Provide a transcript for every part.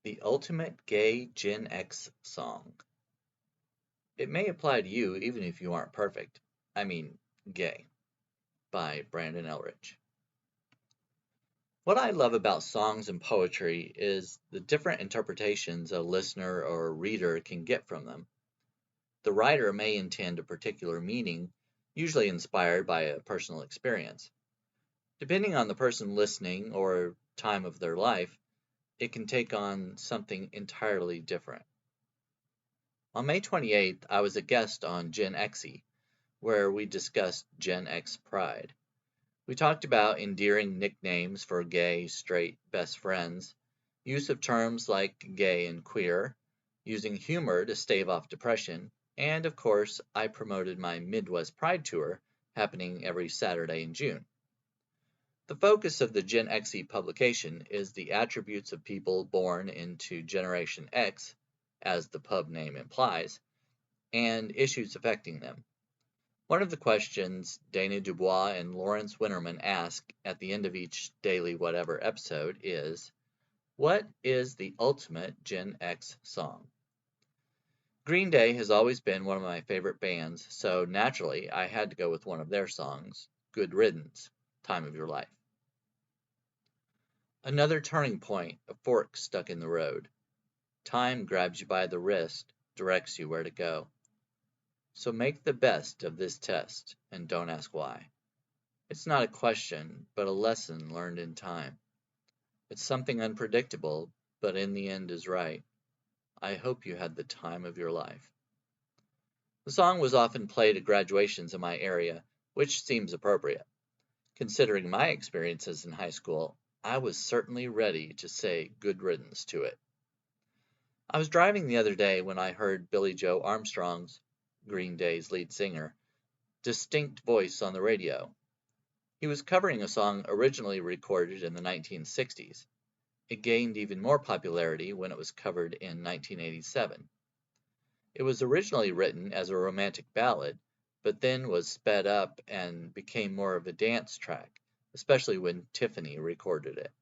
The ultimate gay Gen X song. It may apply to you even if you aren't perfect. I mean, gay, by Brandon Elrich. What I love about songs and poetry is the different interpretations a listener or a reader can get from them. The writer may intend a particular meaning, usually inspired by a personal experience. Depending on the person listening or time of their life, it can take on something entirely different. On May 28th, I was a guest on Gen Xe, where we discussed Gen X pride. We talked about endearing nicknames for gay, straight best friends, use of terms like gay and queer, using humor to stave off depression, and of course, I promoted my Midwest Pride Tour happening every Saturday in June. The focus of the Gen Xe publication is the attributes of people born into Generation X, as the pub name implies, and issues affecting them. One of the questions Dana Dubois and Lawrence Winterman ask at the end of each Daily Whatever episode is, what is the ultimate Gen X song? Green Day has always been one of my favorite bands, so naturally I had to go with one of their songs, Good Riddance, Time of Your Life. Another turning point, a fork stuck in the road. Time grabs you by the wrist, directs you where to go. So make the best of this test, and don't ask why. It's not a question, but a lesson learned in time. It's something unpredictable, but in the end is right. I hope you had the time of your life. The song was often played at graduations in my area, which seems appropriate. Considering my experiences in high school, I was certainly ready to say good riddance to it. I was driving the other day when I heard Billie Joe Armstrong's, Green Day's lead singer, distinct voice on the radio. He was covering a song originally recorded in the 1960s. It gained even more popularity when it was covered in 1987. It was originally written as a romantic ballad, but then was sped up and became more of a dance track, especially when Tiffany recorded it.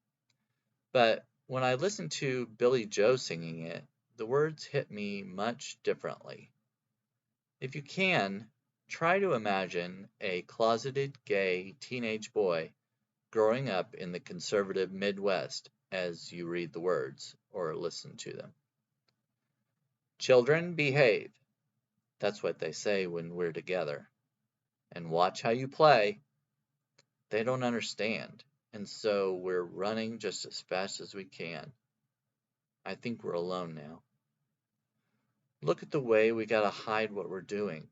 But when I listened to Billie Joe singing it, the words hit me much differently. If you can, try to imagine a closeted gay teenage boy growing up in the conservative Midwest as you read the words or listen to them. Children, behave. That's what they say when we're together. And watch how you play. They don't understand, and so we're running just as fast as we can. I think we're alone now. Look at the way we gotta hide what we're doing.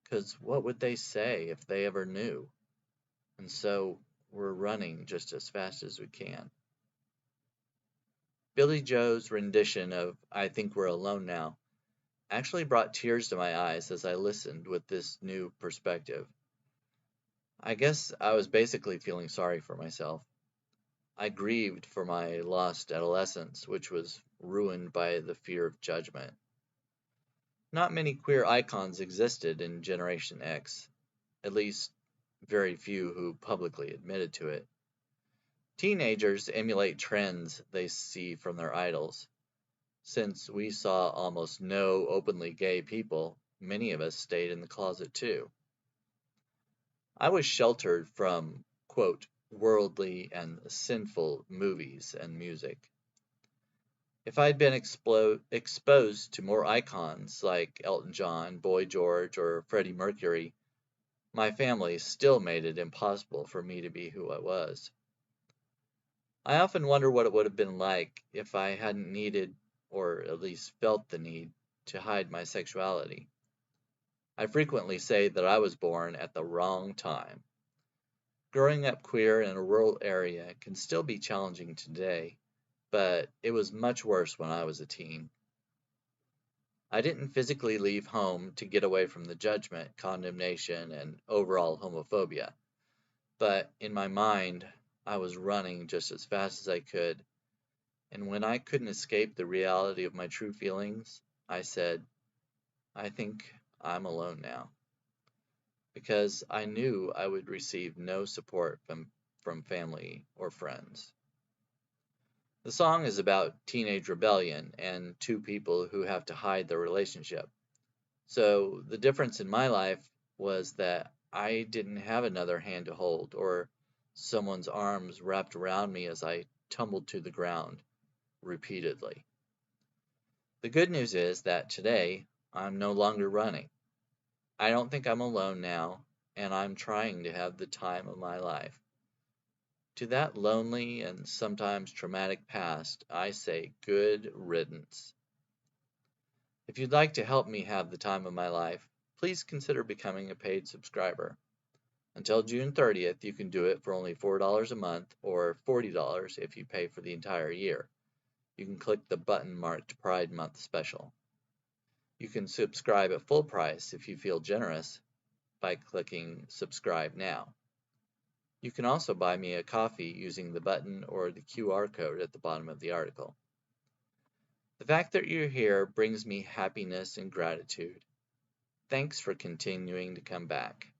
'Cause what would they say if they ever knew? And so we're running just as fast as we can. Billie Joe's rendition of I Think We're Alone Now actually brought tears to my eyes as I listened with this new perspective. I guess I was basically feeling sorry for myself. I grieved for my lost adolescence, which was ruined by the fear of judgment. Not many queer icons existed in Generation X, at least very few who publicly admitted to it. Teenagers emulate trends they see from their idols. Since we saw almost no openly gay people, many of us stayed in the closet too. I was sheltered from, quote, worldly and sinful movies and music. If I'd been exposed to more icons like Elton John, Boy George, or Freddie Mercury, my family still made it impossible for me to be who I was. I often wonder what it would have been like if I hadn't needed, or at least felt the need, to hide my sexuality. I frequently say that I was born at the wrong time. Growing up queer in a rural area can still be challenging today, but it was much worse when I was a teen. I didn't physically leave home to get away from the judgment, condemnation, and overall homophobia, but in my mind, I was running just as fast as I could, and when I couldn't escape the reality of my true feelings, I said, I think I'm alone now. Because I knew I would receive no support from family or friends. The song is about teenage rebellion and two people who have to hide their relationship. So the difference in my life was that I didn't have another hand to hold or someone's arms wrapped around me as I tumbled to the ground repeatedly. The good news is that today I'm no longer running. I don't think I'm alone now, and I'm trying to have the time of my life. To that lonely and sometimes traumatic past, I say good riddance. If you'd like to help me have the time of my life, please consider becoming a paid subscriber. Until June 30th, you can do it for only $4 a month or $40 if you pay for the entire year. You can click the button marked Pride Month Special. You can subscribe at full price if you feel generous by clicking Subscribe Now. You can also buy me a coffee using the button or the QR code at the bottom of the article. The fact that you're here brings me happiness and gratitude. Thanks for continuing to come back.